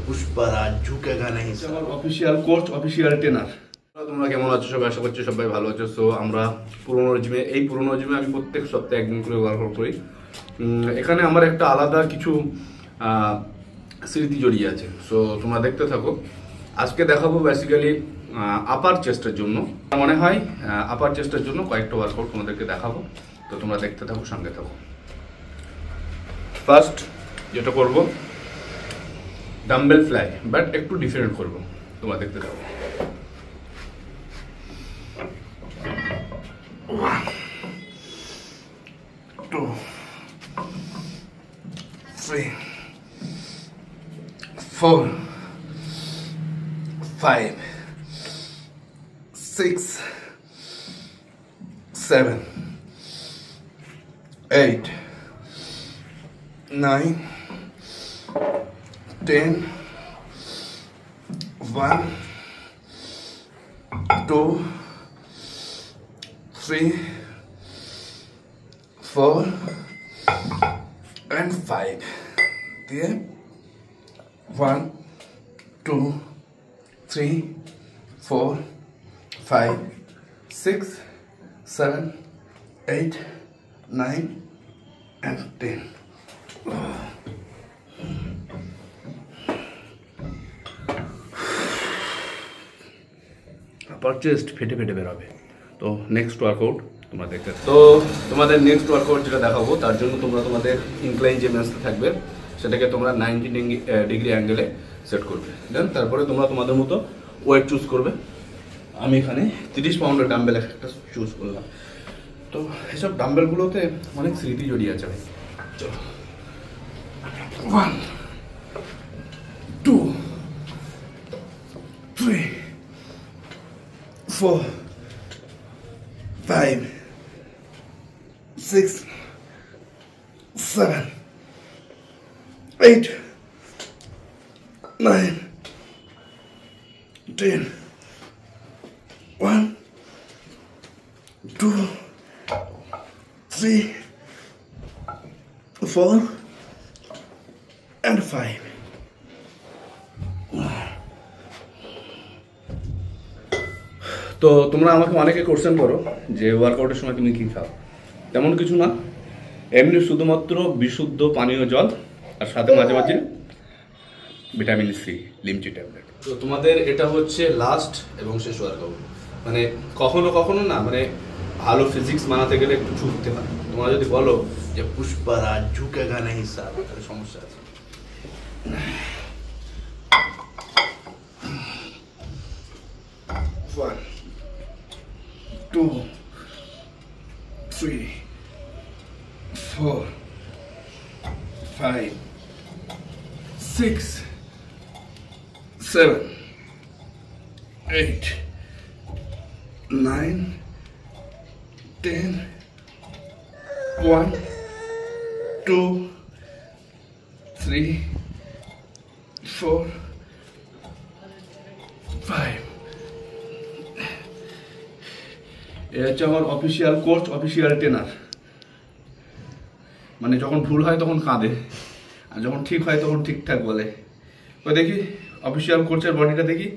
पुष्पराज झुकेगा नहीं। আমার অফিশিয়াল কোচ, অফিশিয়াল ট্রেনার। তোমরা কেমন আছো সবাই? আশা করছি সবাই ভালো আছো। সো আমরা পুরোনো জিমে আমি প্রত্যেক সপ্তাহে একদিন করে ওয়ার্কআউট করি। এখানে আমার একটা আলাদা কিছু স্মৃতি জড়িয়ে আছে। সো তোমরা দেখতে থাকো। আজকে দেখাবো বেসিক্যালি আপার চেস্টের জন্য, মনে হয় আপার চেস্টের জন্য কয়েকটা ওয়ার্কআউট তোমাদেরকে দেখাবো। তো তোমরা দেখতে থাকো, সঙ্গে থাকো। ফার্স্ট যেটা করবো ডাম্বেল ফ্লাই, বাট একটু ডিফারেন্ট করবো, তোমরা দেখতে থাকো। 1 2 3 4 5 6 7 8 9 10 1 2 3 4 and 5 দিয়ে 1 2 3 4 5 6 7 8 9 and 10। আপার চেস্ট ফেটে ফেটে বেরোবে। তো নেক্সট ওয়ার্কআউট তোমরা দেখতে, তো তোমাদের নেক্সট ওয়ার্কআউট যেটা দেখাবো তার জন্য তোমরা তোমাদের ইনক্লাইন যে ম্যাচটা থাকবে সেটাকে তোমরা 90 ডিগ্রি অ্যাঙ্গেলে সেট করবে। দেন তারপরে তোমরা তোমাদের মতো ওয়েট চুজ করবে। আমি এখানে 30 পাউন্ডের ডাম্বেল একটা চুজ করলাম। তো এসব ডাম্বেলগুলোতে অনেক স্মৃতি জড়িয়ে আছে ভাই। চলো 1 2 3 4 5 6 7 8 9 10 1 2 3 4 and 5। তো তোমরা আমাকে অনেকে কোশ্চেন করো যে ওয়ার্কআউটের সময় তুমি কী খাও। তেমন কিছু না, এমনি শুধুমাত্র বিশুদ্ধ পানীয় জল আর সাথে মাঝে মাঝে ভিটামিন সি লিমচি ট্যাবলেট। তো তোমাদের এটা হচ্ছে লাস্ট এবং শেষ ওয়ার্কআউট। মানে কখনো কখনো না, মানে ভালো ফিজিক্স বানাতে গেলে একটু ঝুঁকতে হয়। তোমরা যদি বলো যে पुष्पराज झुकेगा नहीं साला, তাহলে সমস্যা আছে। 1 2 3 4 5 6 7 8 9 10 1 2 3 4 5। এটা হচ্ছে আমার অফিসিয়াল কোচ, অফিসিয়াল ট্রেনার। মানে যখন ভুল হয় তখন কাঁদে, আর যখন ঠিক হয় তখন ঠিকঠাক বলে। ওই দেখি অফিসিয়াল কোচের বডিটা দেখি।